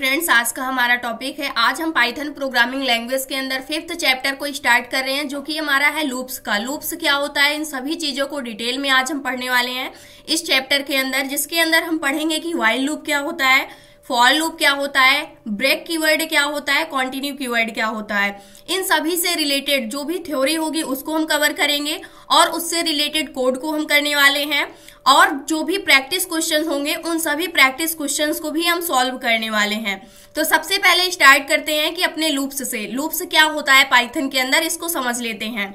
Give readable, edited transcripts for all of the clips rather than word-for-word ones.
Friends, आज का हमारा टॉपिक है। आज हम पाइथन प्रोग्रामिंग लैंग्वेज के अंदर 5th चैप्टर को स्टार्ट कर रहे हैं, जो कि हमारा है लूप्स का। लूप्स क्या होता है, इन सभी चीजों को डिटेल में आज हम पढ़ने वाले हैं इस चैप्टर के अंदर, जिसके अंदर हम पढ़ेंगे कि व्हाइल लूप क्या होता है, फॉर लूप क्या होता है, ब्रेक कीवर्ड क्या होता है, कॉन्टिन्यू कीवर्ड क्या होता है। इन सभी से रिलेटेड जो भी थ्योरी होगी उसको हम कवर करेंगे और उससे रिलेटेड कोड को हम करने वाले हैं, और जो भी प्रैक्टिस क्वेश्चंस होंगे उन सभी प्रैक्टिस क्वेश्चंस को भी हम सॉल्व करने वाले हैं। तो सबसे पहले स्टार्ट करते हैं कि अपने लूप्स से। लूप्स क्या होता है पाइथन के अंदर, इसको समझ लेते हैं।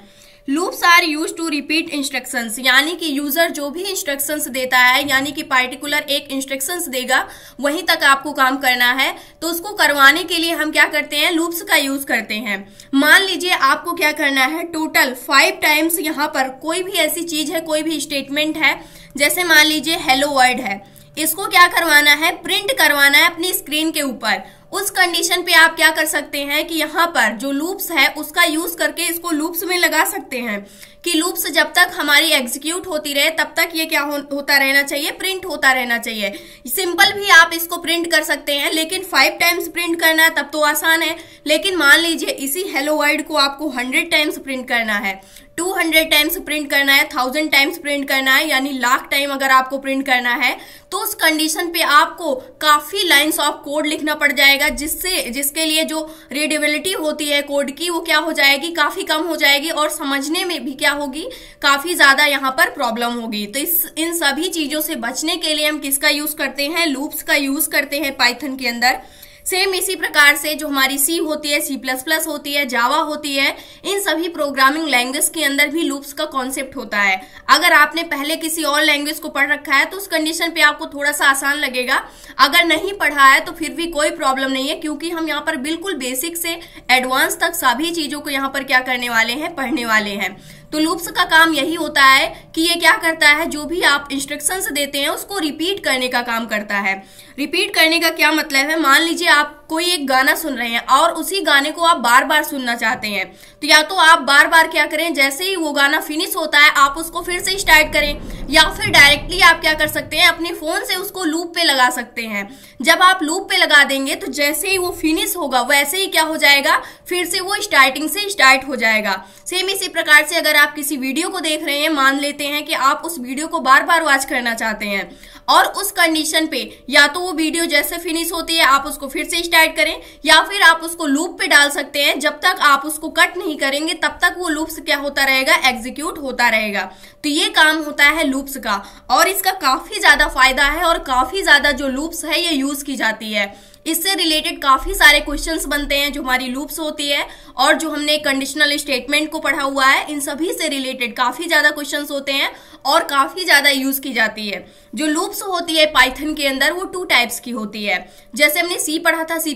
Loops are use to repeat instructions, यानी कि यूजर जो भी इंस्ट्रक्शंस देता है, यानी कि पार्टिकुलर एक इंस्ट्रक्शंस देगा वहीं तक आपको काम करना है, तो उसको करवाने के लिए हम क्या करते हैं, लूप्स का यूज करते हैं। मान लीजिए आपको क्या करना है, टोटल 5 टाइम्स यहाँ पर कोई भी ऐसी चीज है, कोई भी स्टेटमेंट है, जैसे मान लीजिए हेलो वर्ल्ड है, इसको क्या करवाना है, प्रिंट करवाना है अपनी स्क्रीन के ऊपर। उस कंडीशन पे आप क्या कर सकते हैं कि यहाँ पर जो लूप्स है उसका यूज करके इसको लूप्स में लगा सकते हैं कि लूप्स जब तक हमारी एग्जीक्यूट होती रहे तब तक ये क्या होता रहना चाहिए, प्रिंट होता रहना चाहिए। सिंपल भी आप इसको प्रिंट कर सकते हैं, लेकिन 5 टाइम्स प्रिंट करना है तब तो आसान है। लेकिन मान लीजिए इसी हेलो वर्ल्ड को आपको 100 टाइम्स प्रिंट करना है, 200 टाइम्स प्रिंट करना है, 1000 टाइम्स प्रिंट करना है, यानी लाख टाइम अगर आपको प्रिंट करना है, तो उस कंडीशन पे आपको काफी लाइंस ऑफ कोड लिखना पड़ जाएगा, जिसके लिए जो रीडेबिलिटी होती है कोड की वो क्या हो जाएगी, काफी कम हो जाएगी, और समझने में भी क्या होगी, काफी ज्यादा यहाँ पर प्रॉब्लम होगी। तो इन सभी चीजों से बचने के लिए हम किसका यूज करते हैं, लूप्स का यूज करते हैं पाइथन के अंदर। सेम इसी प्रकार से जो हमारी सी होती है, C++ होती है, जावा होती है, इन सभी प्रोग्रामिंग लैंग्वेज के अंदर भी लूप्स का कॉन्सेप्ट होता है। अगर आपने पहले किसी और लैंग्वेज को पढ़ रखा है तो उस कंडीशन पे आपको थोड़ा सा आसान लगेगा, अगर नहीं पढ़ा है तो फिर भी कोई प्रॉब्लम नहीं है, क्योंकि हम यहाँ पर बिल्कुल बेसिक से एडवांस तक सभी चीजों को यहाँ पर क्या करने वाले हैं, पढ़ने वाले हैं। तो लूप्स का काम यही होता है कि ये क्या करता है, जो भी आप इंस्ट्रक्शंस देते हैं उसको रिपीट करने का काम करता है। रिपीट करने का क्या मतलब है, मान लीजिए आप कोई एक गाना सुन रहे हैं और उसी गाने को आप बार बार सुनना चाहते हैं, तो या तो आप बार बार क्या करें, जैसे ही वो गाना फिनिश होता है आप उसको फिर से स्टार्ट करें, या फिर डायरेक्टली आप क्या कर सकते हैं, अपने फोन से उसको लूप पे लगा सकते हैं। जब आप लूप पे लगा देंगे तो जैसे ही वो फिनिश होगा वैसे ही क्या हो जाएगा, फिर से वो स्टार्टिंग से स्टार्ट हो जाएगा। सेम इसी प्रकार से अगर आप किसी वीडियो को देख रहे हैं, मान लेते हैं कि आप उस वीडियो को बार बार वॉच करना चाहते हैं, और उस कंडीशन पे या तो वो वीडियो जैसे फिनिश होती है आप उसको फिर से स्टार्ट करें, या फिर आप उसको लूप पे डाल सकते हैं। जब तक आप उसको कट नहीं करेंगे तब तक वो लूप्स क्या होता रहेगा, एग्जीक्यूट होता रहेगा। तो ये काम होता है लूप्स का, और इसका काफी ज्यादा फायदा है, और काफी ज्यादा जो लूप्स है ये यूज की जाती है। इससे रिलेटेड काफी सारे क्वेश्चंस बनते हैं जो हमारी लूप्स होती है, और जो हमने कंडीशनल स्टेटमेंट को पढ़ा हुआ है, इन सभी से रिलेटेड काफी ज्यादा क्वेश्चंस होते हैं और काफी ज्यादा यूज की जाती है। जो लूप्स होती है पाइथन के अंदर वो 2 टाइप्स की होती है। जैसे हमने सी पढ़ा था, C++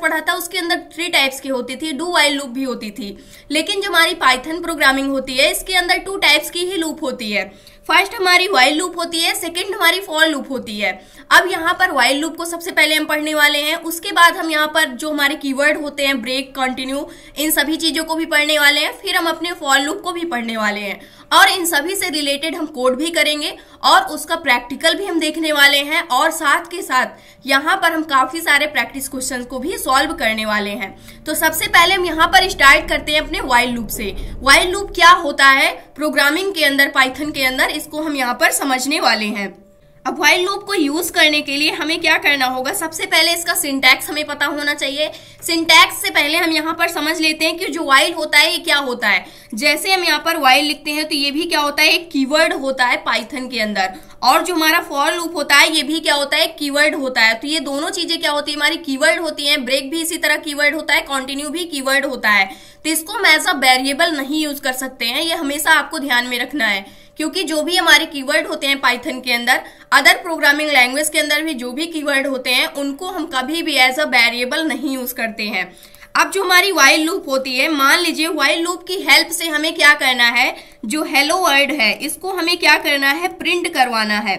पढ़ा था, उसके अंदर 3 टाइप्स की होती थी, डू व्हाइल लूप भी होती थी। लेकिन जो हमारी पाइथन प्रोग्रामिंग होती है इसके अंदर 2 टाइप्स की ही लूप होती है। फर्स्ट हमारी व्हाइल लूप होती है, सेकंड हमारी फॉर लूप होती है। अब यहाँ पर व्हाइल लूप को सबसे पहले हम पढ़ने वाले हैं, उसके बाद हम यहाँ पर जो हमारे कीवर्ड होते हैं, ब्रेक, कंटिन्यू, इन सभी चीजों को भी पढ़ने वाले हैं, फिर हम अपने फॉर लूप को भी पढ़ने वाले हैं, और इन सभी से रिलेटेड हम कोड भी करेंगे और उसका प्रैक्टिकल भी हम देखने वाले हैं, और साथ के साथ यहाँ पर हम काफी सारे प्रैक्टिस क्वेश्चंस को भी सॉल्व करने वाले हैं। तो सबसे पहले हम यहाँ पर स्टार्ट करते हैं अपने व्हाइल लूप से। व्हाइल लूप क्या होता है प्रोग्रामिंग के अंदर, पाइथन के अंदर, इसको हम यहाँ पर समझने वाले हैं। अब व्हाइल लूप को यूज करने के लिए हमें क्या करना होगा, सबसे पहले इसका सिंटैक्स हमें पता होना चाहिए। सिंटैक्स से पहले हम यहाँ पर समझ लेते हैं कि जो व्हाइल होता है ये क्या होता है। जैसे हम यहाँ पर व्हाइल लिखते हैं तो ये भी क्या होता है, एक कीवर्ड होता है पाइथन के अंदर, और जो हमारा फॉर लूप होता है ये भी क्या होता है, कीवर्ड होता है। तो ये दोनों चीजें क्या होती है, हमारी कीवर्ड होती है। ब्रेक भी इसी तरह कीवर्ड होता है, कंटिन्यू भी कीवर्ड होता है। तो इसको हम एज अ वेरिएबल नहीं यूज कर सकते हैं, ये हमेशा आपको ध्यान में रखना है, क्योंकि जो भी हमारे कीवर्ड होते हैं पाइथन के अंदर, अदर प्रोग्रामिंग लैंग्वेज के अंदर भी जो भी कीवर्ड होते हैं उनको हम कभी भी एज अ वेरिएबल नहीं यूज करते हैं। अब जो हमारी व्हाइल लूप होती है, मान लीजिए व्हाइल लूप की हेल्प से हमें क्या करना है, जो हेलो वर्ल्ड है इसको हमें क्या करना है, प्रिंट करवाना है।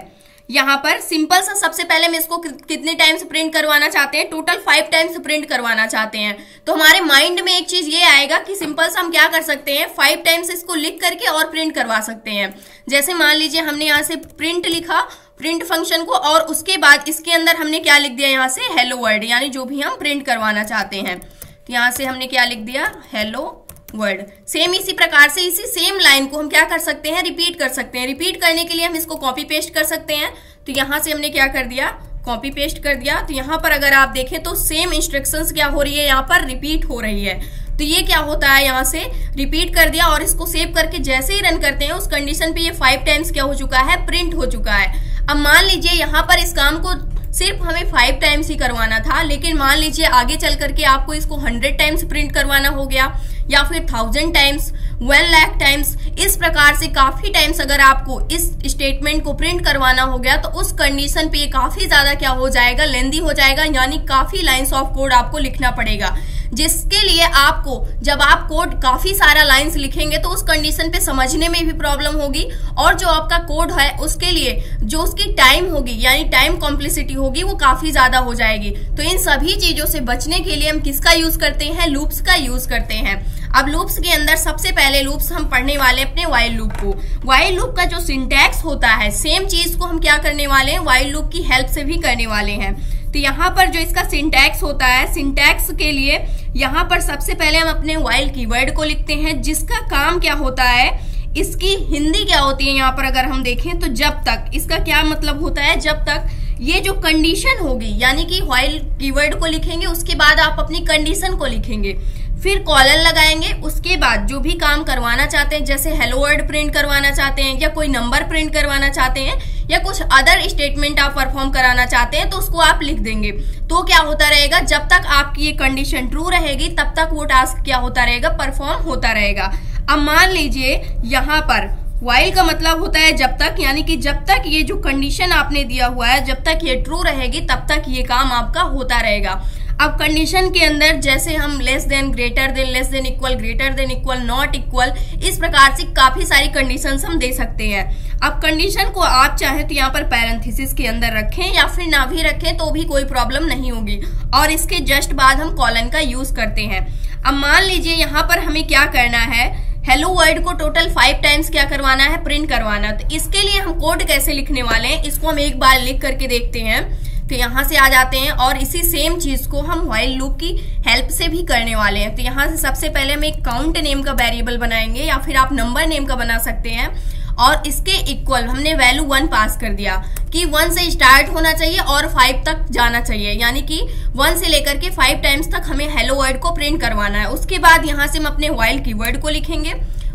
यहाँ पर सिंपल सा सबसे पहले हम इसको कितने टाइम्स प्रिंट करवाना चाहते हैं, टोटल 5 टाइम्स प्रिंट करवाना चाहते हैं। तो हमारे माइंड में एक चीज ये आएगा कि सिंपल सा हम क्या कर सकते हैं, 5 टाइम्स इसको लिख करके और प्रिंट करवा सकते हैं। जैसे मान लीजिए हमने यहाँ से प्रिंट लिखा, प्रिंट फंक्शन को, और उसके बाद इसके अंदर हमने क्या लिख दिया, यहाँ से हेलो वर्ड, यानी जो भी हम प्रिंट करवाना चाहते हैं। तो यहाँ से हमने क्या लिख दिया, हेलो वर्ड। सेम इसी प्रकार से इसी सेम लाइन को हम क्या कर सकते हैं, रिपीट कर सकते हैं। रिपीट करने के लिए हम इसको कॉपी पेस्ट कर सकते हैं। तो यहां से हमने क्या कर दिया, कॉपी पेस्ट कर दिया। तो यहां पर अगर आप देखें तो सेम इंस्ट्रक्शंस क्या हो रही है, यहाँ पर रिपीट हो रही है। तो ये क्या होता है, यहाँ से रिपीट कर दिया और इसको सेव करके जैसे ही रन करते हैं उस कंडीशन पे ये 5 टाइम्स क्या हो चुका है, प्रिंट हो चुका है। अब मान लीजिए यहाँ पर इस काम को सिर्फ हमें 5 टाइम्स ही करवाना था, लेकिन मान लीजिए आगे चल करके आपको इसको 100 टाइम्स प्रिंट करवाना हो गया, या फिर 1000 टाइम्स, 1 लाख टाइम्स, इस प्रकार से काफी टाइम्स अगर आपको इस स्टेटमेंट को प्रिंट करवाना हो गया तो उस कंडीशन पे ये काफी ज्यादा क्या हो जाएगा, लेंदी हो जाएगा, यानी काफी लाइंस ऑफ कोड आपको लिखना पड़ेगा। जिसके लिए आपको जब आप कोड काफी सारा लाइंस लिखेंगे तो उस कंडीशन पे समझने में भी प्रॉब्लम होगी, और जो आपका कोड है उसके लिए जो उसकी टाइम होगी, यानी टाइम कॉम्प्लेक्सिटी होगी, वो काफी ज्यादा हो जाएगी। तो इन सभी चीजों से बचने के लिए हम किसका यूज करते हैं, लूप्स का यूज करते हैं। अब लूप्स के अंदर सबसे पहले लूप्स हम पढ़ने वाले अपने व्हाइल लूप को। व्हाइल लूप का जो सिंटैक्स होता है, सेम चीज को हम क्या करने वाले हैं, व्हाइल लूप की हेल्प से भी करने वाले हैं। तो यहाँ पर जो इसका सिंटैक्स होता है, सिंटैक्स के लिए यहाँ पर सबसे पहले हम अपने व्हाइल कीवर्ड को लिखते हैं, जिसका काम क्या होता है, इसकी हिंदी क्या होती है यहाँ पर अगर हम देखें तो जब तक, इसका क्या मतलब होता है, जब तक ये जो कंडीशन होगी, यानी कि व्हाइल कीवर्ड को लिखेंगे, उसके बाद आप अपनी कंडीशन को लिखेंगे, फिर कॉलन लगाएंगे, उसके बाद जो भी काम करवाना चाहते हैं, जैसे हेलो वर्ड प्रिंट करवाना चाहते हैं, या कोई नंबर प्रिंट करवाना चाहते हैं, या कुछ अदर स्टेटमेंट आप परफॉर्म कराना चाहते हैं, तो उसको आप लिख देंगे। तो क्या होता रहेगा, जब तक आपकी ये कंडीशन ट्रू रहेगी तब तक वो टास्क क्या होता रहेगा, परफॉर्म होता रहेगा। अब मान लीजिए यहाँ पर व्हाइल का मतलब होता है जब तक, यानी कि जब तक ये जो कंडीशन आपने दिया हुआ है, जब तक ये ट्रू रहेगी तब तक ये काम आपका होता रहेगा। अब कंडीशन के अंदर जैसे हम less than, greater than, less than equal, greater than equal, not equal, इस प्रकार से काफी सारी कंडीशंस हम दे सकते हैं। अब कंडीशन को आप चाहे तो यहाँ पर पैरेंथेसिस के अंदर रखें या फिर ना भी रखें तो भी कोई प्रॉब्लम नहीं होगी, और इसके जस्ट बाद हम कॉलन का यूज करते हैं। अब मान लीजिए यहाँ पर हमें क्या करना है, हेलो वर्ड को टोटल 5 टाइम्स क्या करवाना है, प्रिंट करवाना। तो इसके लिए हम कोड कैसे लिखने वाले हैं, इसको हम एक बार लिख करके देखते हैं। तो यहाँ से आ जाते हैं और इसी सेम चीज को हम व्हाइल लूप की हेल्प से भी करने वाले हैं। तो यहाँ से सबसे पहले हम एक काउंट नेम का वेरिएबल बनाएंगे, या फिर आप नंबर नेम का बना सकते हैं, और इसके इक्वल हमने वैल्यू 1 पास कर दिया कि 1 से स्टार्ट होना चाहिए और 5 तक जाना चाहिए, यानी कि 1 से लेकर के 5 टाइम्स तक हमें हेलो वर्ड को प्रिंट करवाना है। उसके बाद यहाँ से हम अपने व्हाइल कीवर्ड को लिखेंगे।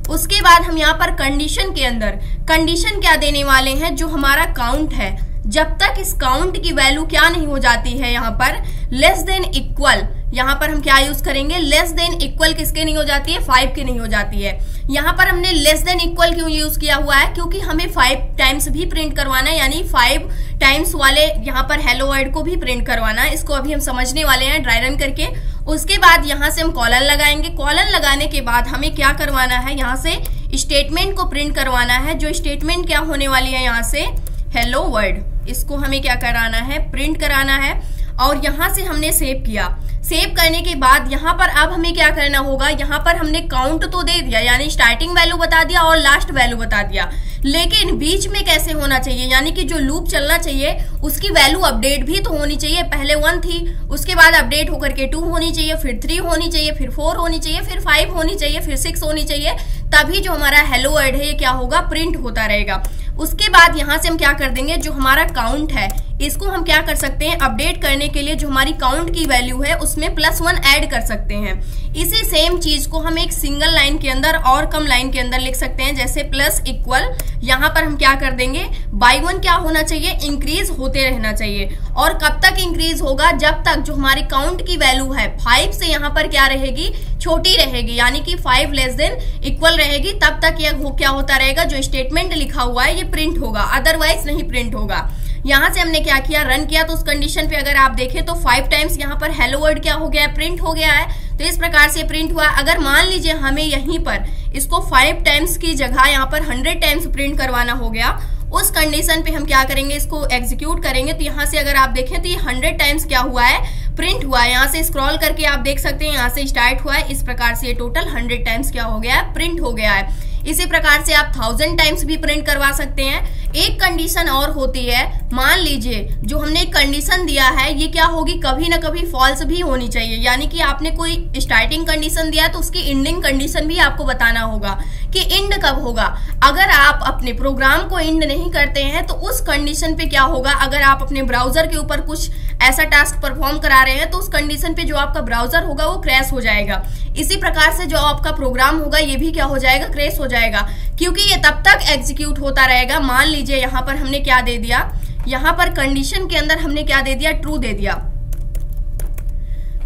उसके बाद हम यहाँ पर कंडीशन के अंदर कंडीशन क्या देने वाले हैं, जो हमारा काउंट है, जब तक इस काउंट की वैल्यू क्या नहीं हो जाती है, यहाँ पर लेस देन इक्वल, यहाँ पर हम क्या यूज करेंगे, लेस देन इक्वल किसके नहीं हो जाती है, 5 की नहीं हो जाती है। यहाँ पर हमने लेस देन इक्वल क्यों यूज किया हुआ है, क्योंकि हमें 5 टाइम्स भी प्रिंट करवाना है, यानी 5 टाइम्स वाले यहाँ पर हेलो वर्ड को भी प्रिंट करवाना है। इसको अभी हम समझने वाले हैं ड्राई रन करके। उसके बाद यहाँ से हम कॉलन लगाएंगे। कॉलन लगाने के बाद हमें क्या करवाना है, यहाँ से स्टेटमेंट को प्रिंट करवाना है। जो स्टेटमेंट क्या होने वाली है, यहाँ से हेलो वर्ड, इसको हमें क्या कराना है, प्रिंट कराना है। और यहाँ से हमने सेव किया। सेव करने के बाद यहाँ पर अब हमें क्या करना होगा, यहाँ पर हमने काउंट तो दे दिया, यानी स्टार्टिंग वैल्यू बता दिया और लास्ट वैल्यू बता दिया, लेकिन बीच में कैसे होना चाहिए, यानी कि जो लूप चलना चाहिए उसकी वैल्यू अपडेट भी तो होनी चाहिए। पहले 1 थी, उसके बाद अपडेट होकर के 2 होनी चाहिए, फिर 3 होनी चाहिए, फिर 4 होनी चाहिए, फिर 5 होनी चाहिए, फिर 6 होनी चाहिए, तभी जो हमारा हेलो वर्ड है ये क्या होगा, प्रिंट होता रहेगा। उसके बाद यहाँ से हम क्या कर देंगे, जो हमारा काउंट है इसको हम क्या कर सकते हैं, अपडेट करने के लिए जो हमारी काउंट की वैल्यू है उसमें +1 ऐड कर सकते हैं। इसी सेम चीज को हम एक सिंगल लाइन के अंदर और कम लाइन के अंदर लिख सकते हैं, जैसे प्लस इक्वल, यहाँ पर हम क्या कर देंगे, बाय 1 क्या होना चाहिए, इंक्रीज होते रहना चाहिए। और कब तक इंक्रीज होगा, जब तक जो हमारी काउंट की वैल्यू है 5 से यहाँ पर क्या रहेगी, छोटी रहेगी, यानी कि 5 लेस देन इक्वल रहेगी, तब तक यह क्या होता रहेगा, जो स्टेटमेंट लिखा हुआ है ये प्रिंट होगा, अदरवाइज नहीं प्रिंट होगा। यहाँ से हमने क्या किया, रन किया, तो उस कंडीशन पे अगर आप देखें तो 5 टाइम्स यहाँ पर हेलो वर्ड क्या हो गया है, प्रिंट हो गया है। तो इस प्रकार से प्रिंट हुआ। अगर मान लीजिए हमें यहीं पर इसको 5 टाइम्स की जगह यहाँ पर 100 टाइम्स प्रिंट करवाना हो गया, उस कंडीशन पे हम क्या करेंगे, इसको एग्जीक्यूट करेंगे। तो यहाँ से अगर आप देखें तो ये 100 टाइम्स क्या हुआ है, प्रिंट हुआ है। यहाँ से स्क्रॉल करके आप देख सकते हैं, यहाँ से स्टार्ट हुआ है, इस प्रकार से ये टोटल 100 टाइम्स क्या हो गया है, प्रिंट हो गया है। इसी प्रकार से आप 1000 टाइम्स भी प्रिंट करवा सकते हैं। एक कंडीशन और होती है, मान लीजिए जो हमने एक कंडीशन दिया है ये क्या होगी, कभी ना कभी फॉल्स भी होनी चाहिए। यानी कि आपने कोई स्टार्टिंग कंडीशन दिया तो उसकी एंडिंग कंडीशन भी आपको बताना होगा कि एंड कब होगा। अगर आप अपने प्रोग्राम को एंड नहीं करते हैं तो उस कंडीशन पे क्या होगा, अगर आप अपने ब्राउजर के ऊपर कुछ ऐसा टास्क परफॉर्म करा रहे हैं तो उस कंडीशन पे जो आपका ब्राउजर होगा वो क्रैश हो जाएगा। इसी प्रकार से जो आपका प्रोग्राम होगा ये भी क्या हो जाएगा, क्रैश हो जाएगा, क्योंकि ये तब तक एग्जीक्यूट होता रहेगा। मान लीजिए यहाँ पर हमने क्या दे दिया, यहाँ पर कंडीशन के अंदर हमने क्या दे दिया, ट्रू दे दिया।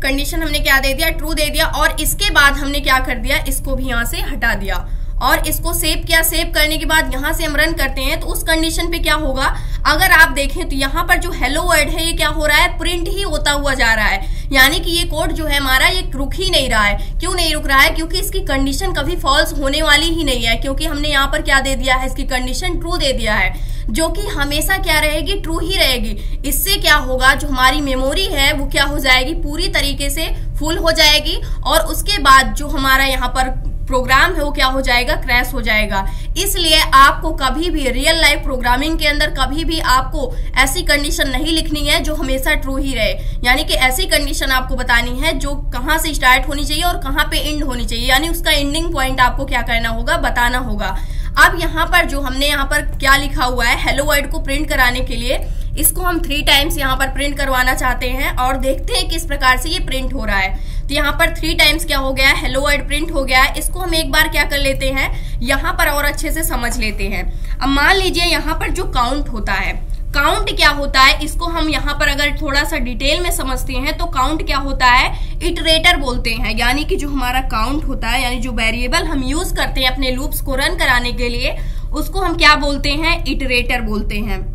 कंडीशन हमने क्या दे दिया, ट्रू दे दिया। और इसके बाद हमने क्या कर दिया, इसको भी यहाँ से हटा दिया और इसको सेव किया। सेव करने के बाद यहाँ से हम रन करते हैं तो उस कंडीशन पे क्या होगा, अगर आप देखें तो यहाँ पर जो हेलो वर्ड है ये क्या हो रहा है, प्रिंट ही होता हुआ जा रहा है। यानी कि ये कोड जो है हमारा ये रुक ही नहीं रहा है। क्यों नहीं रुक रहा है, क्योंकि इसकी कंडीशन कभी फॉल्स होने वाली ही नहीं है, क्योंकि हमने यहाँ पर क्या दे दिया है, इसकी कंडीशन ट्रू दे दिया है, जो कि हमेशा क्या रहेगी, ट्रू ही रहेगी। इससे क्या होगा, जो हमारी मेमोरी है वो क्या हो जाएगी, पूरी तरीके से फुल हो जाएगी और उसके बाद जो हमारा यहाँ पर प्रोग्राम है वो क्या हो जाएगा, क्रैश हो जाएगा। इसलिए आपको कभी भी रियल लाइफ प्रोग्रामिंग के अंदर कभी भी आपको ऐसी कंडीशन नहीं लिखनी है जो हमेशा ट्रू ही रहे। यानी कि ऐसी कंडीशन आपको बतानी है जो कहाँ से स्टार्ट होनी चाहिए और कहाँ पे एंड होनी चाहिए, यानी उसका एंडिंग पॉइंट आपको क्या करना होगा, बताना होगा। अब यहाँ पर जो हमने यहाँ पर क्या लिखा हुआ है, हेलो वर्ल्ड को प्रिंट कराने के लिए इसको हम 3 टाइम्स यहाँ पर प्रिंट करवाना चाहते हैं और देखते हैं किस प्रकार से ये प्रिंट हो रहा है। तो यहाँ पर 3 टाइम्स क्या हो गया है, हेलो वर्ल्ड प्रिंट हो गया है। इसको हम एक बार क्या कर लेते हैं, यहाँ पर और अच्छे से समझ लेते हैं। अब मान लीजिए यहाँ पर जो काउंट होता है, काउंट क्या होता है, इसको हम यहाँ पर अगर थोड़ा सा डिटेल में समझते हैं तो काउंट क्या होता है, इटरेटर बोलते हैं। यानी कि जो हमारा काउंट होता है, यानी जो वेरिएबल हम यूज करते हैं अपने लूप्स को रन कराने के लिए, उसको हम क्या बोलते हैं, इटरेटर बोलते हैं।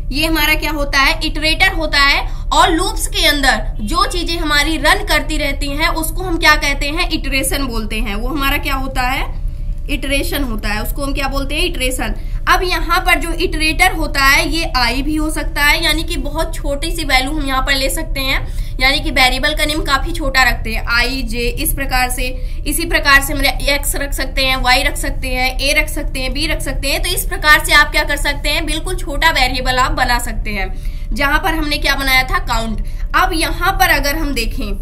ये हमारा क्या होता है, इटरेटर होता है। और लूप्स के अंदर जो चीजें हमारी रन करती रहती हैं उसको हम क्या कहते हैं, इटरेशन बोलते हैं। वो हमारा क्या होता है, इटरेशन होता है, उसको हम क्या बोलते हैं, इटरेशन। अब यहाँ पर जो इटरेटर होता है ये आई भी हो सकता है, यानी कि बहुत छोटी सी वैल्यू हम यहाँ पर ले सकते हैं। यानी कि वेरिएबल का नेम काफी छोटा रखते हैं, आई जे, इस प्रकार से। इसी प्रकार से हम एक्स रख सकते हैं, वाई रख सकते हैं, ए रख सकते हैं, बी रख सकते हैं। तो इस प्रकार से आप क्या कर सकते हैं, बिल्कुल छोटा वेरिएबल आप बना सकते हैं। जहां पर हमने क्या बनाया था, काउंट। अब यहाँ पर अगर हम देखें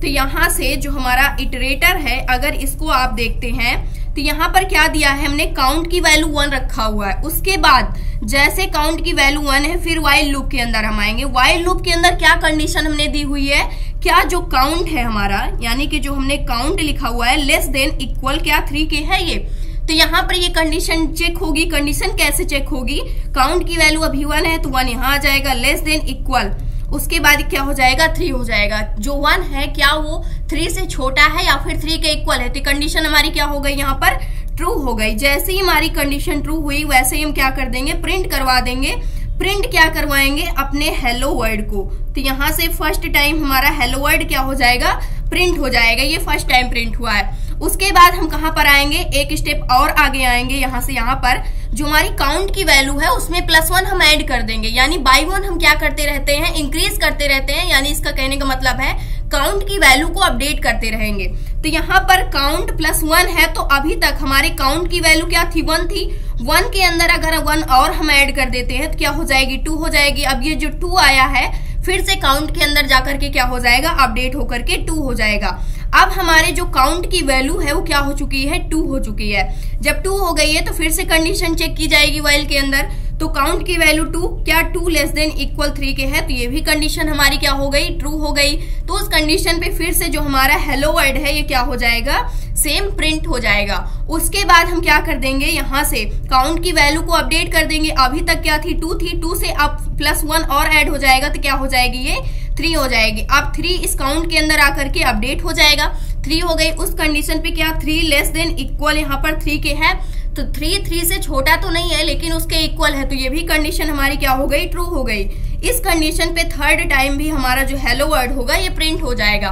तो यहाँ से जो हमारा इटरेटर है, अगर इसको आप देखते हैं तो यहाँ पर क्या दिया है हमने, काउंट की वैल्यू 1 रखा हुआ है। उसके बाद जैसे काउंट की वैल्यू 1 है, फिर वाइल लूप के अंदर हम आएंगे। वाइल लूप के अंदर क्या कंडीशन हमने दी हुई है, क्या जो काउंट है हमारा, यानी कि जो हमने काउंट लिखा हुआ है लेस देन इक्वल क्या 3 के है ये, तो यहाँ पर ये कंडीशन चेक होगी। कंडीशन कैसे चेक होगी, काउंट की वैल्यू अभी 1 है तो 1 यहाँ आ जाएगा, लेस देन इक्वल, उसके बाद क्या हो जाएगा, 3 हो जाएगा। जो 1 है क्या वो 3 से छोटा है या फिर 3 के इक्वल है, तो कंडीशन हमारी क्या हो गई, यहाँ पर ट्रू हो गई। जैसे ही हमारी कंडीशन ट्रू हुई वैसे ही हम क्या कर देंगे, प्रिंट करवा देंगे। प्रिंट क्या करवाएंगे, अपने हेलो वर्ल्ड को। तो यहाँ से फर्स्ट टाइम हमारा हेलो वर्ल्ड क्या हो जाएगा, प्रिंट हो जाएगा। ये फर्स्ट टाइम प्रिंट हुआ है। उसके बाद हम कहाँ पर आएंगे, एक स्टेप और आगे आएंगे। यहाँ से यहाँ पर जो हमारी काउंट की वैल्यू है उसमें +1 हम ऐड कर देंगे। यानी बाई 1 हम क्या करते रहते हैं, इंक्रीज करते रहते हैं। यानी इसका कहने का मतलब है काउंट की वैल्यू को अपडेट करते रहेंगे। तो यहाँ पर काउंट +1 है तो अभी तक हमारे काउंट की वैल्यू क्या थी, 1 थी। 1 के अंदर अगर 1 और हम ऐड कर देते हैं तो क्या हो जाएगी, 2 हो जाएगी। अब ये जो 2 आया है फिर से काउंट के अंदर जाकर के क्या हो जाएगा, अपडेट होकर के 2 हो जाएगा। अब हमारे जो काउंट की वैल्यू है वो क्या हो चुकी है, 2 हो चुकी है। जब 2 हो गई है तो फिर से कंडीशन चेक की जाएगी वाइल के अंदर। तो काउंट की वैल्यू 2, क्या 2 लेस देन इक्वल 3 के है, तो ये भी कंडीशन हमारी क्या हो गई, ट्रू हो गई। तो उस कंडीशन पे फिर से जो हमारा हेलो वर्ल्ड है ये क्या हो जाएगा, सेम प्रिंट हो जाएगा। उसके बाद हम क्या कर देंगे, यहाँ से काउंट की वैल्यू को अपडेट कर देंगे। अभी तक क्या थी, 2 थी, 2 से अब +1 और ऐड हो जाएगा तो क्या हो जाएगी, ये 3 हो जाएगी। अब 3 इस काउंट के अंदर आकर के अपडेट हो जाएगा, 3 हो गई। उस कंडीशन पे क्या 3 लेस देन इक्वल यहाँ पर 3 के है, तो 3 से छोटा तो नहीं है लेकिन उसके इक्वल है, तो ये भी कंडीशन हमारी क्या हो गई, ट्रू हो गई। इस कंडीशन पे थर्ड टाइम भी हमारा जो हेलो वर्ड होगा ये प्रिंट हो जाएगा।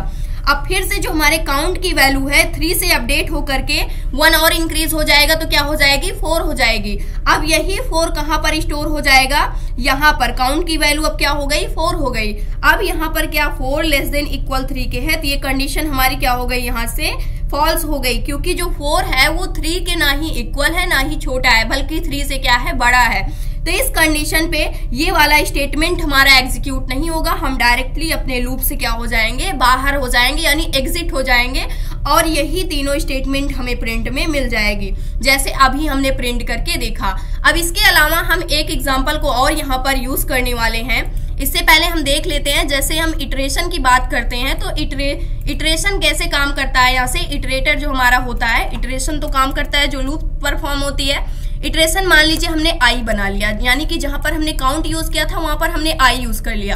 अब फिर से जो हमारे काउंट की वैल्यू है 3 से अपडेट होकर के 1 और इंक्रीज हो जाएगा, तो क्या हो जाएगी 4 हो जाएगी। अब यही 4 कहां पर स्टोर हो जाएगा, यहाँ पर काउंट की वैल्यू अब क्या हो गई 4 हो गई। अब यहाँ पर क्या 4 लेस देन इक्वल 3 के है, तो ये कंडीशन हमारी क्या हो गई यहाँ से फॉल्स हो गई, क्योंकि जो 4 है वो 3 के ना ही इक्वल है ना ही छोटा है, बल्कि 3 से क्या है बड़ा है। तो इस कंडीशन पे ये वाला स्टेटमेंट हमारा एग्जीक्यूट नहीं होगा, हम डायरेक्टली अपने लूप से क्या हो जाएंगे बाहर हो जाएंगे, यानी एग्जिट हो जाएंगे, और यही तीनों स्टेटमेंट हमें प्रिंट में मिल जाएगी, जैसे अभी हमने प्रिंट करके देखा। अब इसके अलावा हम एक एग्जांपल को और यहाँ पर यूज करने वाले हैं। इससे पहले हम देख लेते हैं, जैसे हम इटरेशन की बात करते हैं तो इटरेशन कैसे काम करता है। यहाँ से इटरेटर जो हमारा होता है, इटरेशन तो काम करता है जो लूप परफॉर्म होती है। इटरेशन मान लीजिए हमने आई बना लिया, यानी कि जहां पर हमने काउंट यूज किया था वहां पर हमने आई यूज कर लिया,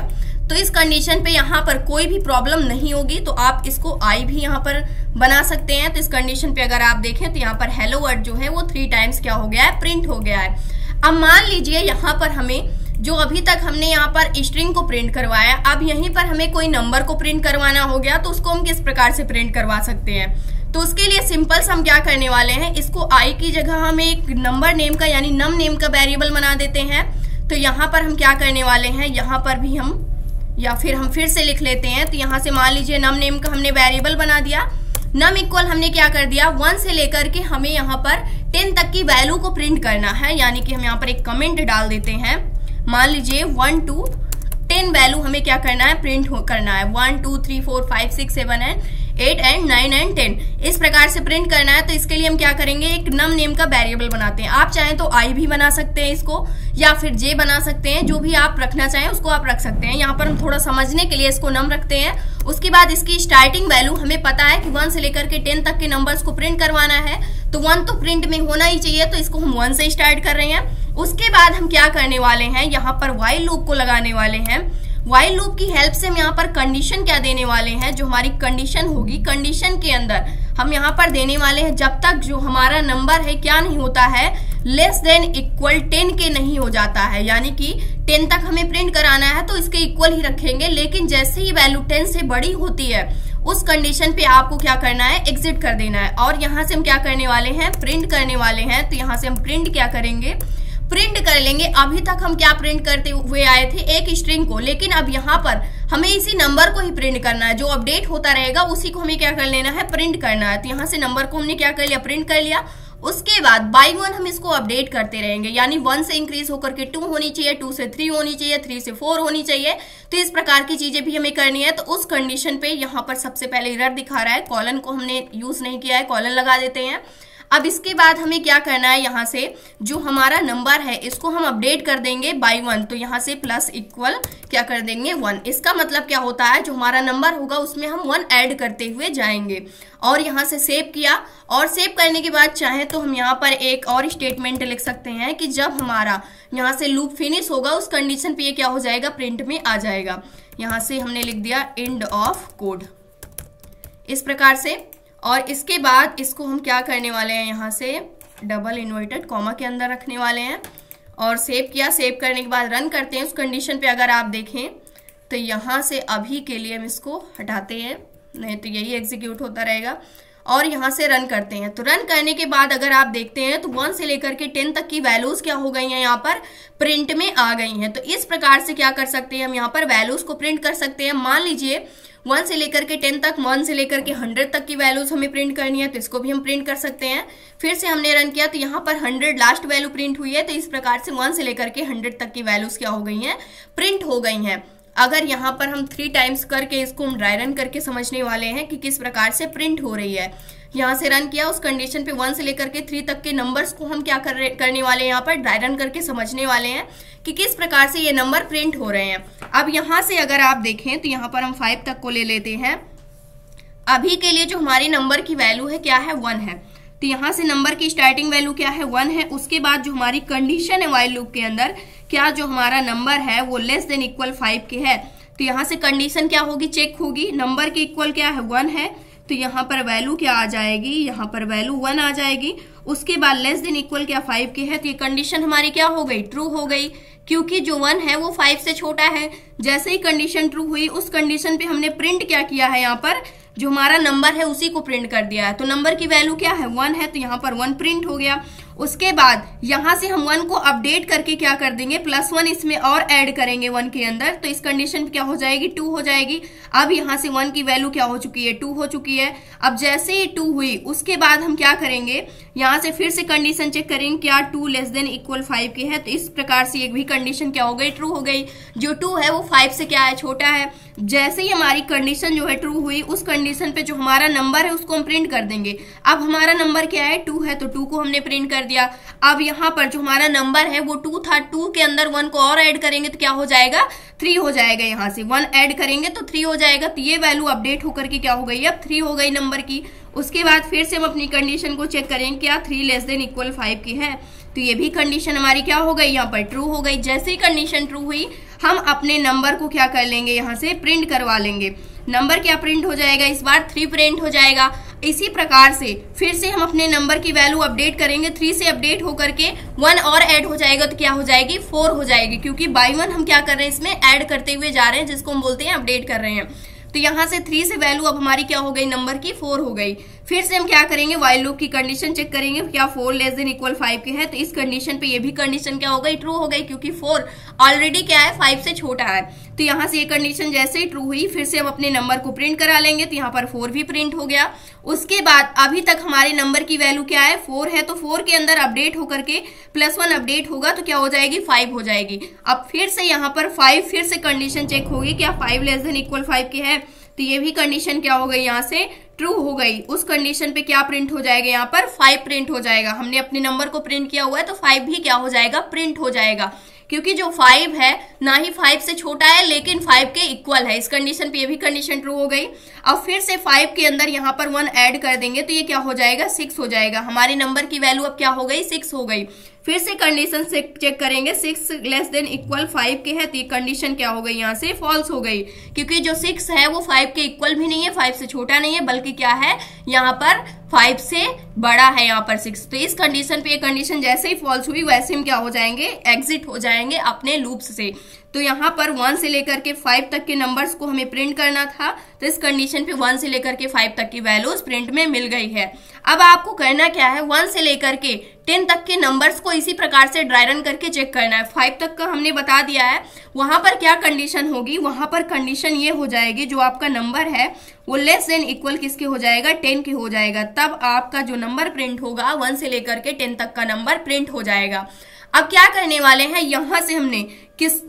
तो इस कंडीशन पे यहाँ पर कोई भी प्रॉब्लम नहीं होगी, तो आप इसको आई भी यहाँ पर बना सकते हैं। तो इस कंडीशन पे अगर आप देखें तो यहाँ पर हेलो वर्ड जो है वो 3 टाइम्स क्या हो गया है प्रिंट हो गया है। अब मान लीजिए यहाँ पर हमें जो अभी तक हमने यहाँ पर स्ट्रिंग को प्रिंट करवाया, अब यहीं पर हमें कोई नंबर को प्रिंट करवाना हो गया, तो उसको हम किस प्रकार से प्रिंट करवा सकते हैं। तो उसके लिए सिंपल हम क्या करने वाले हैं, इसको आई की जगह हम एक नंबर नेम का यानी नम नेम का वेरिएबल बना देते हैं। तो यहाँ पर हम क्या करने वाले हैं, यहाँ पर भी हम या फिर हम फिर से लिख लेते हैं। तो यहाँ से मान लीजिए नम नेम का हमने वेरिएबल बना दिया, नम इक्वल हमने क्या कर दिया 1 से लेकर के हमें यहाँ पर 10 तक की वैल्यू को प्रिंट करना है, यानी कि हम यहाँ पर एक कमेंट डाल देते हैं। मान लीजिए 1 to 10 वैल्यू हमें क्या करना है प्रिंट करना है, 1 2 3 4 5 6 7 एंड 8 एंड 9 एंड 10 इस प्रकार से प्रिंट करना है। तो इसके लिए हम क्या करेंगे, एक नम नेम का वेरिएबल बनाते हैं। आप चाहें तो आई भी बना सकते हैं इसको, या फिर जे बना सकते हैं, जो भी आप रखना चाहें उसको आप रख सकते हैं। यहाँ पर हम थोड़ा समझने के लिए इसको नम रखते हैं। उसके बाद इसकी स्टार्टिंग वैल्यू हमें पता है कि 1 से लेकर के 10 तक के नंबर्स को प्रिंट करवाना है, तो 1 तो प्रिंट में होना ही चाहिए, तो इसको हम 1 से स्टार्ट कर रहे हैं। उसके बाद हम क्या करने वाले हैं, यहाँ पर व्हाइल लूप को लगाने वाले हैं। व्हाइल लूप की हेल्प से हम यहाँ पर कंडीशन क्या देने वाले हैं, जो हमारी कंडीशन होगी, कंडीशन के अंदर हम यहाँ पर देने वाले हैं जब तक जो हमारा नंबर है क्या नहीं होता है, लेस देन इक्वल 10 के नहीं हो जाता है, यानी कि 10 तक हमें प्रिंट कराना है तो इसके इक्वल ही रखेंगे, लेकिन जैसे ही वैल्यू 10 से बड़ी होती है उस कंडीशन पे आपको क्या करना है, एग्जिट कर देना है। और यहाँ से हम क्या करने वाले हैं, प्रिंट करने वाले हैं। तो यहाँ से हम प्रिंट क्या करेंगे, प्रिंट कर लेंगे। अभी तक हम क्या प्रिंट करते हुए आए थे, एक स्ट्रिंग को, लेकिन अब यहाँ पर हमें इसी नंबर को ही प्रिंट करना है, जो अपडेट होता रहेगा उसी को हमें क्या कर लेना है, प्रिंट करना है। तो यहाँ से नंबर को हमने क्या कर लिया, प्रिंट कर लिया। उसके बाद बाई 1 हम इसको अपडेट करते रहेंगे, यानी 1 से इंक्रीज होकर के 2 होनी चाहिए, 2 से 3 होनी चाहिए, 3 से 4 होनी चाहिए। तो इस प्रकार की चीजें भी हमें करनी है। तो उस कंडीशन पे यहाँ पर सबसे पहले एरर दिखा रहा है, कॉलन को हमने यूज नहीं किया है, कॉलन लगा देते हैं। अब इसके बाद हमें क्या करना है, यहाँ से जो हमारा नंबर है इसको हम अपडेट कर देंगे बाई 1। तो यहाँ से प्लस इक्वल क्या कर देंगे 1। इसका मतलब क्या होता है, जो हमारा नंबर होगा उसमें हम 1 ऐड करते हुए जाएंगे। और यहाँ से सेव किया, और सेव करने के बाद चाहे तो हम यहाँ पर एक और स्टेटमेंट लिख सकते हैं कि जब हमारा यहाँ से लूप फिनिश होगा उस कंडीशन पे ये क्या हो जाएगा, प्रिंट में आ जाएगा। यहाँ से हमने लिख दिया एंड ऑफ कोड इस प्रकार से। और इसके बाद इसको हम क्या करने वाले हैं, यहाँ से डबल इन्वर्टेड कॉमा के अंदर रखने वाले हैं। और सेव किया, सेव करने के बाद रन करते हैं। उस कंडीशन पे अगर आप देखें तो यहाँ से अभी के लिए हम इसको हटाते हैं, नहीं तो यही एग्जीक्यूट होता रहेगा। और यहाँ से रन करते हैं। तो रन करने के बाद अगर आप देखते हैं तो 1 से लेकर के 10 तक की वैल्यूज क्या हो गई हैं, यहाँ पर प्रिंट में आ गई हैं। तो इस प्रकार से क्या कर सकते हैं, हम यहाँ पर वैल्यूज को प्रिंट कर सकते हैं। मान लीजिए 1 से लेकर के 10 तक, 1 से लेकर के 100 तक की वैल्यूज हमें प्रिंट करनी है, तो इसको भी हम प्रिंट कर सकते हैं। फिर से हमने रन किया तो यहाँ पर 100 लास्ट वैल्यू प्रिंट हुई है। तो इस प्रकार से 1 से लेकर के 100 तक की वैल्यूज क्या हो गई हैं, प्रिंट हो गई हैं। अगर यहाँ पर हम 3 टाइम्स करके इसको हम ड्राई रन करके समझने वाले हैं कि किस प्रकार से प्रिंट हो रही है। यहाँ से रन किया, उस कंडीशन पे 1 से लेकर के 3 तक के नंबर्स को हम क्या करने वाले हैं, यहाँ पर ड्राई रन करके समझने वाले हैं कि किस प्रकार से ये नंबर प्रिंट हो रहे हैं। अब यहाँ से अगर आप देखें तो यहाँ पर हम 5 तक को ले लेते हैं। अभी के लिए जो हमारे नंबर की वैल्यू है क्या है, 1 है। तो यहाँ से नंबर की स्टार्टिंग वैल्यू क्या है, 1 है। उसके बाद जो हमारी कंडीशन है व्हाइल लूप के अंदर, क्या जो हमारा नंबर है वो लेस देन इक्वल 5 के है। तो यहाँ से कंडीशन क्या होगी, चेक होगी। नंबर के इक्वल क्या है, 1 है। तो यहाँ पर वैल्यू क्या आ जाएगी, यहाँ पर वैल्यू 1 आ जाएगी। उसके बाद लेस देन इक्वल क्या 5 के है। तो ये कंडीशन हमारी क्या हो गई, ट्रू हो गई, क्योंकि जो 1 है वो 5 से छोटा है। जैसे ही कंडीशन ट्रू हुई, उस कंडीशन पे हमने प्रिंट क्या किया है, यहाँ पर जो हमारा नंबर है उसी को प्रिंट कर दिया है। तो नंबर की वैल्यू क्या है 1 है, तो यहाँ पर 1 प्रिंट हो गया। उसके बाद यहां से हम 1 को अपडेट करके क्या कर देंगे +1 इसमें और ऐड करेंगे 1 के अंदर, तो इस कंडीशन पे क्या हो जाएगी 2 हो जाएगी। अब यहां से 1 की वैल्यू क्या हो चुकी है 2 हो चुकी है। अब जैसे ही 2 हुई उसके बाद हम क्या करेंगे यहां से फिर से कंडीशन चेक करेंगे क्या 2 ≤ 5 की है, तो इस प्रकार से एक भी कंडीशन क्या हो गई ट्रू हो गई। जो 2 है वो 5 से क्या है छोटा है। जैसे ही हमारी कंडीशन जो है ट्रू हुई उस कंडीशन पे जो हमारा नंबर है उसको हम प्रिंट कर देंगे। अब हमारा नंबर क्या है 2 है, तो 2 को हमने प्रिंट कर दिया। अब यहाँ पर जो हमारा नंबर है वो 2 था, 2 के अंदर 1 को और ऐड करेंगे तो क्या हो जाएगा 3 हो जाएगा। यहाँ से 1 ऐड करेंगे तो 3 हो जाएगा। तो ये वैल्यू अपडेट होकर के क्या हो गई अब 3 हो गई नंबर की। उसके बाद फिर से हम अपनी कंडीशन को चेक करेंगे क्या 3 ≤ 5 की है, तो ये भी कंडीशन हमारी क्या हो गई यहाँ पर ट्रू हो गई। जैसे ही कंडीशन ट्रू हुई हम अपने नंबर को क्या कर लेंगे यहाँ से प्रिंट करवा लेंगे। नंबर क्या प्रिंट हो जाएगा इस बार 3 प्रिंट हो जाएगा। इसी प्रकार से फिर से हम अपने नंबर की वैल्यू अपडेट करेंगे, 3 से अपडेट होकर के 1 और ऐड हो जाएगा तो क्या हो जाएगी 4 हो जाएगी, क्योंकि बाई 1 हम क्या कर रहे हैं इसमें ऐड करते हुए जा रहे हैं, जिसको हम बोलते हैं अपडेट कर रहे हैं। तो यहाँ से 3 से वैल्यू अब हमारी क्या हो गई नंबर की 4 हो गई। फिर से हम क्या करेंगे व्हाइल लूप की कंडीशन चेक करेंगे क्या 4 ≤ 5 की है, तो इस कंडीशन पे ये भी कंडीशन क्या हो गई ट्रू हो गई, क्योंकि 4 ऑलरेडी क्या है 5 से छोटा है। तो यहाँ से ये कंडीशन जैसे ही ट्रू हुई फिर से हम अपने नंबर को प्रिंट करा लेंगे, तो यहाँ पर 4 भी प्रिंट हो गया। उसके बाद अभी तक हमारे नंबर की वैल्यू क्या है 4 है, तो 4 के अंदर अपडेट होकर के +1 अपडेट होगा तो क्या हो जाएगी 5 हो जाएगी। अब फिर से यहाँ पर 5 फिर से कंडीशन चेक होगी क्या 5 ≤ 5 की है, तो ये भी कंडीशन क्या हो गई यहाँ से ट्रू हो गई। उस कंडीशन पे क्या प्रिंट हो जाएगा यहाँ पर 5 प्रिंट हो जाएगा। हमने अपने नंबर को प्रिंट किया हुआ है तो 5 भी क्या हो जाएगा प्रिंट हो जाएगा, क्योंकि जो 5 है ना ही 5 से छोटा है लेकिन 5 के इक्वल है। इस कंडीशन पे ये भी कंडीशन ट्रू हो गई। अब फिर से 5 के अंदर यहाँ पर 1 ऐड कर देंगे तो ये क्या हो जाएगा 6 हो जाएगा। हमारे नंबर की वैल्यू अब क्या हो गई 6 हो गई। फिर से कंडीशन से चेक करेंगे 6 ≤ 5 के है, तो ये कंडीशन क्या हो गई यहाँ से फॉल्स हो गई, क्योंकि जो 6 है वो 5 के इक्वल भी नहीं है, 5 से छोटा नहीं है, बल्कि क्या है यहाँ पर 5 से बड़ा है यहाँ पर 6। तो इस कंडीशन पे ये कंडीशन जैसे ही फॉल्स हुई वैसे हम क्या हो जाएंगे एग्जिट हो जाएंगे अपने लूप्स से। तो यहाँ पर 1 से लेकर के 5 तक के नंबर्स को हमें प्रिंट करना था, तो इस कंडीशन पे 1 से लेकर के 5 तक की वैल्यूज प्रिंट में मिल गई है। अब आपको करना क्या है 1 से लेकर के 10 तक के नंबर्स को इसी प्रकार से ड्राई रन करके चेक करना है। 5 तक का हमने बता दिया है, वहां पर क्या कंडीशन होगी, वहां पर कंडीशन ये हो जाएगी जो आपका नंबर है वो ≤ किसके हो जाएगा 10 के हो जाएगा। तब आपका जो नंबर प्रिंट होगा 1 से लेकर के 10 तक का नंबर प्रिंट हो जाएगा। अब क्या करने वाले हैं यहां से हमने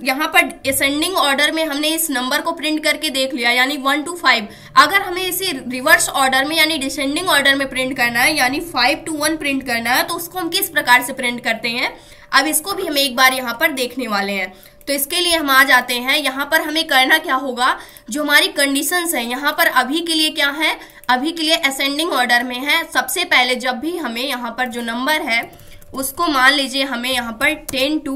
यहाँ पर असेंडिंग ऑर्डर में हमने इस नंबर को प्रिंट करके देख लिया, यानी 1 to 5। अगर हमें इसे रिवर्स ऑर्डर में यानी डिसेंडिंग ऑर्डर में प्रिंट करना है, यानी 5 to 1 प्रिंट करना है, तो उसको हम किस प्रकार से प्रिंट करते हैं अब इसको भी हम एक बार यहाँ पर देखने वाले हैं। तो इसके लिए हम आ जाते हैं, यहाँ पर हमें करना क्या होगा, जो हमारी कंडीशंस है यहाँ पर अभी के लिए क्या है, अभी के लिए असेंडिंग ऑर्डर में है। सबसे पहले जब भी हमें यहाँ पर जो नंबर है उसको मान लीजिए हमें यहाँ पर 10 to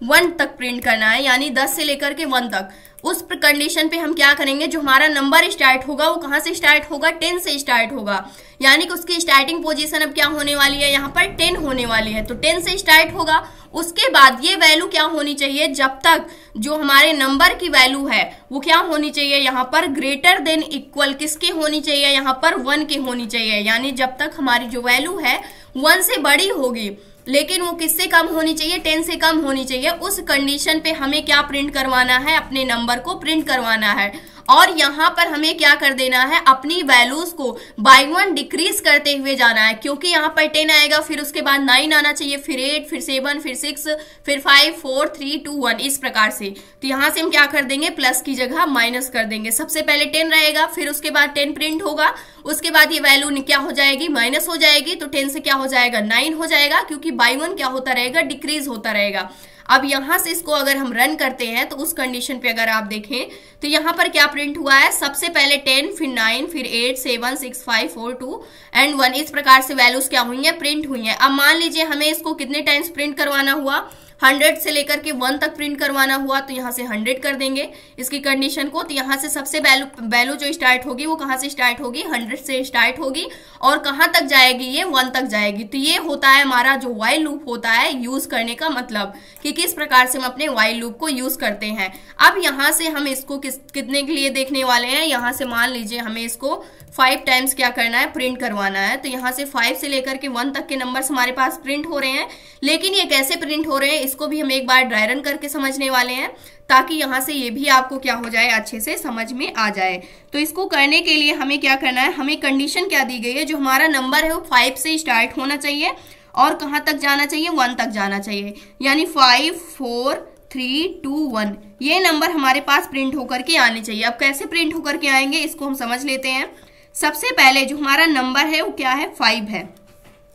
1 तक प्रिंट करना है, यानी 10 से लेकर के 1 तक। उस कंडीशन पे हम क्या करेंगे, जो हमारा नंबर स्टार्ट होगा वो कहाँ से स्टार्ट होगा 10 से स्टार्ट होगा, यानी कि उसकी स्टार्टिंग पोजीशन अब क्या होने वाली है यहाँ पर 10 होने वाली है, तो 10 से स्टार्ट होगा। उसके बाद ये वैल्यू क्या होनी चाहिए, जब तक जो हमारे नंबर की वैल्यू है वो क्या होनी चाहिए यहाँ पर >= किसके होनी चाहिए, यहाँ पर 1 के होनी चाहिए, यानी जब तक हमारी जो वैल्यू है 1 से बड़ी होगी लेकिन वो किससे कम होनी चाहिए 10 से कम होनी चाहिए। उस कंडीशन पे हमें क्या प्रिंट करवाना है, अपने नंबर को प्रिंट करवाना है। और यहाँ पर हमें क्या कर देना है, अपनी वैल्यूज को बाय 1 डिक्रीज करते हुए जाना है, क्योंकि यहाँ पर 10 आएगा, फिर उसके बाद 9 आना चाहिए, फिर 8, फिर 7, फिर 6, फिर 5, 4, 3, 2, 1 इस प्रकार से। तो यहाँ से हम क्या कर देंगे, प्लस की जगह माइनस कर देंगे। सबसे पहले 10 रहेगा, फिर उसके बाद 10 प्रिंट होगा, उसके बाद ये वैल्यू क्या हो जाएगी, माइनस हो जाएगी, तो 10 से क्या हो जाएगा 9 हो जाएगा, क्योंकि बाय 1 क्या होता रहेगा, डिक्रीज होता रहेगा। अब यहां से इसको अगर हम रन करते हैं तो उस कंडीशन पे अगर आप देखें तो यहां पर क्या प्रिंट हुआ है, सबसे पहले 10, फिर 9, फिर 8, 7, 6, 5, 4, 2 एंड 1 इस प्रकार से वैल्यूज क्या हुई है, प्रिंट हुई है। अब मान लीजिए हमें इसको कितने टाइम्स प्रिंट करवाना हुआ, 100 से लेकर के 1 तक प्रिंट करवाना हुआ तो यहाँ से 100 कर देंगे इसकी कंडीशन को। तो यहाँ से सबसे वैल्यू जो स्टार्ट होगी वो कहाँ से स्टार्ट होगी, 100 से स्टार्ट होगी और कहाँ तक जाएगी, ये 1 तक जाएगी। तो ये होता है हमारा जो व्हाइल लूप होता है यूज करने का मतलब कि किस प्रकार से हम अपने व्हाइल लूप को यूज करते हैं। अब यहाँ से हम इसको कितने के लिए देखने वाले हैं, यहाँ से मान लीजिए हमें इसको 5 टाइम्स क्या करना है, प्रिंट करवाना है। तो यहाँ से 5 से लेकर के 1 तक के नंबर्स हमारे पास प्रिंट हो रहे हैं, लेकिन ये कैसे प्रिंट हो रहे हैं इसको भी हम एक बार ड्राई रन करके समझने वाले हैं ताकि यहाँ से ये भी आपको क्या हो जाए, अच्छे से समझ में आ जाए। तो इसको करने के लिए हमें क्या करना है, हमें कंडीशन क्या दी गई है, जो हमारा नंबर है वो 5 से स्टार्ट होना चाहिए और कहाँ तक जाना चाहिए, 1 तक जाना चाहिए। यानी 5 4 3 2 1 ये नंबर हमारे पास प्रिंट होकर के आने चाहिए। अब कैसे प्रिंट होकर के आएंगे इसको हम समझ लेते हैं। सबसे पहले जो हमारा नंबर है वो क्या है, 5 है,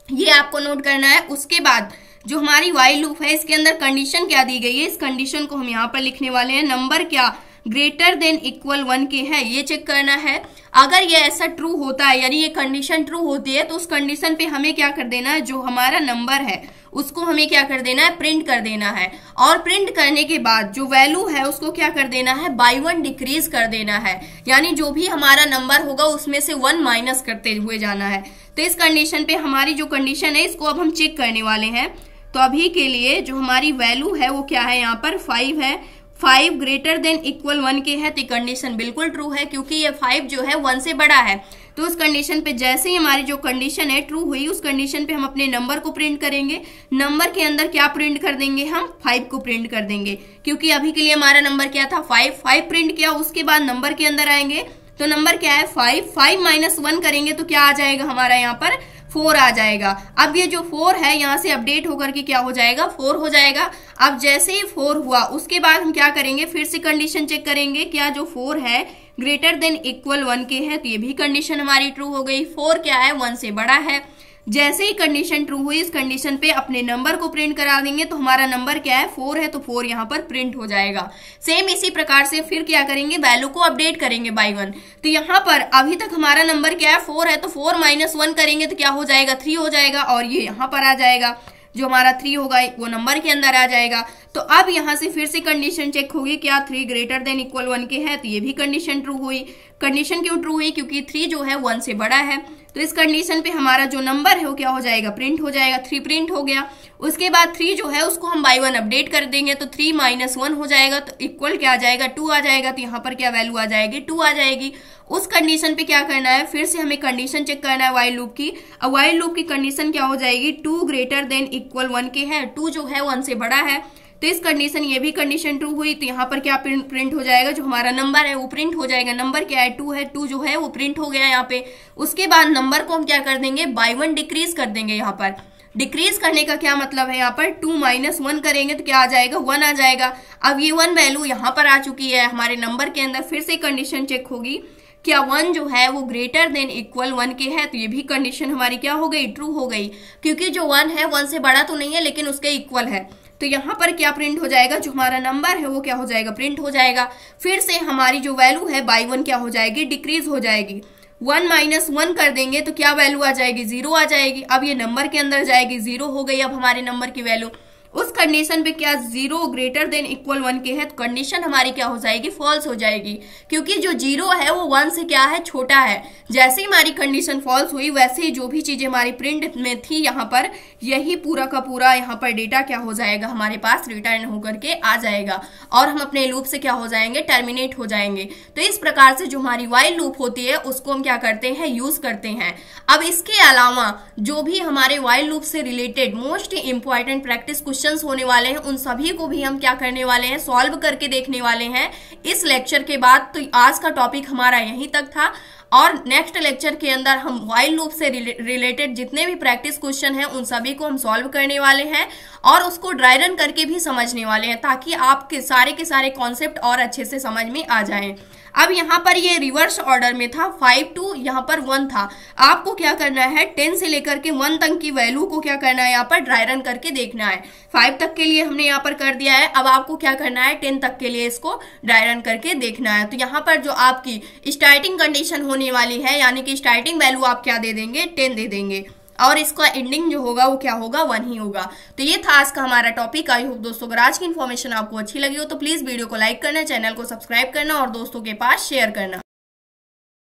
ये आपको नोट करना है। उसके बाद जो हमारी व्हाइल लूप है इसके अंदर कंडीशन क्या दी गई है, इस कंडीशन को हम यहाँ पर लिखने वाले हैं। नंबर क्या ग्रेटर देन इक्वल 1 के है, ये चेक करना है। अगर ये ऐसा ट्रू होता है यानी ये कंडीशन ट्रू होती है तो उस कंडीशन पे हमें क्या कर देना है, जो हमारा नंबर है उसको हमें क्या कर देना है, प्रिंट कर देना है। और प्रिंट करने के बाद जो वैल्यू है उसको क्या कर देना है, बाय 1 डिक्रीज कर देना है। यानी जो भी हमारा नंबर होगा उसमें से 1 माइनस करते हुए जाना है। तो इस कंडीशन पे हमारी जो कंडीशन है इसको अब हम चेक करने वाले हैं। तो अभी के लिए जो हमारी वैल्यू है वो क्या है, यहाँ पर 5 है। 5 ग्रेटर देन इक्वल 1 के है तो कंडीशन बिल्कुल ट्रू है क्योंकि ये 5 जो है 1 से बड़ा है। तो उस कंडीशन पे जैसे ही हमारी जो कंडीशन है ट्रू हुई उस कंडीशन पे हम अपने नंबर को प्रिंट करेंगे। नंबर के अंदर क्या प्रिंट कर देंगे, हम 5 को प्रिंट कर देंगे क्योंकि अभी के लिए हमारा नंबर क्या था, 5 प्रिंट किया। उसके बाद नंबर के अंदर आएंगे तो नंबर क्या है 5 माइनस 1 करेंगे तो क्या आ जाएगा हमारा यहाँ पर 4 आ जाएगा। अब ये जो 4 है यहाँ से अपडेट होकर के क्या हो जाएगा, 4 हो जाएगा। अब जैसे ही 4 हुआ उसके बाद हम क्या करेंगे, फिर से कंडीशन चेक करेंगे, क्या जो 4 है ग्रेटर देन इक्वल 1 के है तो ये भी कंडीशन हमारी ट्रू हो गई। 4 क्या है, 1 से बड़ा है। जैसे ही कंडीशन ट्रू हुई इस कंडीशन पे अपने नंबर को प्रिंट करा देंगे तो हमारा नंबर क्या है, 4 है तो 4 यहाँ पर प्रिंट हो जाएगा। सेम इसी प्रकार से फिर क्या करेंगे, वैल्यू को अपडेट करेंगे बाय 1। तो यहाँ पर अभी तक हमारा नंबर क्या है, 4 है तो 4 माइनस 1 करेंगे तो क्या हो जाएगा, 3 हो जाएगा और ये यहाँ पर आ जाएगा। जो हमारा 3 होगा वो नंबर के अंदर आ जाएगा। तो अब यहाँ से फिर से कंडीशन चेक होगी, क्या 3 ग्रेटर देन इक्वल 1 के है तो ये भी कंडीशन ट्रू हुई। कंडीशन क्यों ट्रू हुई, क्योंकि 3 जो है 1 से बड़ा है। तो इस कंडीशन पे हमारा जो नंबर है वो क्या हो जाएगा, प्रिंट हो जाएगा। 3 प्रिंट हो गया। उसके बाद 3 जो है उसको हम बाय 1 अपडेट कर देंगे तो 3 माइनस 1 हो जाएगा तो इक्वल क्या आ जाएगा, 2 आ जाएगा। तो यहाँ पर क्या वैल्यू आ जाएगी, 2 आ जाएगी। उस कंडीशन पे क्या करना है, फिर से हमें कंडीशन चेक करना है व्हाइल लूप की। अब व्हाइल लूप की कंडीशन क्या हो जाएगी, 2 ग्रेटर देन इक्वल 1 के है, 2 जो है 1 से बड़ा है। तो इस कंडीशन ये भी कंडीशन ट्रू हुई तो यहाँ पर क्या प्रिंट हो जाएगा, जो हमारा नंबर है वो प्रिंट हो जाएगा। नंबर क्या है, 2 है, 2 जो है वो प्रिंट हो गया यहाँ पे। उसके बाद नंबर को हम क्या कर देंगे, बाय 1 डिक्रीज कर देंगे। यहाँ पर डिक्रीज करने का क्या मतलब है, यहाँ पर 2 माइनस 1 करेंगे तो क्या आ जाएगा, 1 आ जाएगा। अब ये 1 वैल्यू यहाँ पर आ चुकी है हमारे नंबर के अंदर। फिर से कंडीशन चेक होगी, क्या 1 जो है वो ग्रेटर देन इक्वल 1 के है तो ये भी कंडीशन हमारी क्या हो गई, ट्रू हो गई। क्योंकि जो 1 है 1 से बड़ा तो नहीं है लेकिन उसके इक्वल है। तो यहाँ पर क्या प्रिंट हो जाएगा, जो हमारा नंबर है वो क्या हो जाएगा, प्रिंट हो जाएगा। फिर से हमारी जो वैल्यू है बाय 1 क्या हो जाएगी, डिक्रीज हो जाएगी। 1 माइनस 1 कर देंगे तो क्या वैल्यू आ जाएगी, 0 आ जाएगी। अब ये नंबर के अंदर जाएगी, 0 हो गई अब हमारे नंबर की वैल्यू। उस कंडीशन पे क्या 0 ग्रेटर देन इक्वल 1 के है तो कंडीशन हमारी क्या हो जाएगी, फॉल्स हो जाएगी। क्योंकि जो 0 है वो 1 से क्या है, छोटा है। जैसे ही हमारी कंडीशन फॉल्स हुई वैसे ही जो भी चीजें हमारी प्रिंट में थी यहाँ पर, यही पूरा का पूरा यहाँ पर डेटा क्या हो जाएगा, हमारे पास रिटर्न होकर के आ जाएगा और हम अपने लूप से क्या हो जाएंगे, टर्मिनेट हो जाएंगे। तो इस प्रकार से जो हमारी व्हाइल लूप होती है उसको हम क्या करते हैं, यूज करते हैं। अब इसके अलावा जो भी हमारे व्हाइल लूप से related most important practice questions होने वाले हैं उन सभी को भी हम क्या करने वाले हैं, सॉल्व करके देखने वाले हैं इस लेक्चर के बाद। तो आज का टॉपिक हमारा यहीं तक था और नेक्स्ट लेक्चर के अंदर हम व्हाइल लूप से रिलेटेड जितने भी प्रैक्टिस क्वेश्चन हैं उन सभी को हम सॉल्व करने वाले हैं और उसको ड्राई रन करके भी समझने वाले हैं ताकि आपके सारे के सारे कॉन्सेप्ट और अच्छे से समझ में आ जाएं। अब यहाँ पर ये रिवर्स ऑर्डर में था, 5 to यहाँ पर 1 था। आपको क्या करना है, 10 से लेकर के 1 तक की वैल्यू को क्या करना है, यहाँ पर ड्राई रन करके देखना है। 5 तक के लिए हमने यहाँ पर कर दिया है, अब आपको क्या करना है, 10 तक के लिए इसको ड्राई रन करके देखना है। तो यहाँ पर जो आपकी स्टार्टिंग कंडीशन होने वाली है, यानी कि स्टार्टिंग वैल्यू आप क्या दे देंगे, 10 दे देंगे। और इसका एंडिंग जो होगा वो क्या होगा, 1 ही होगा। तो ये था आज का हमारा टॉपिक। आई होप दोस्तों अगर आज की इन्फॉर्मेशन आपको अच्छी लगी हो तो प्लीज वीडियो को लाइक करना, चैनल को सब्सक्राइब करना और दोस्तों के पास शेयर करना।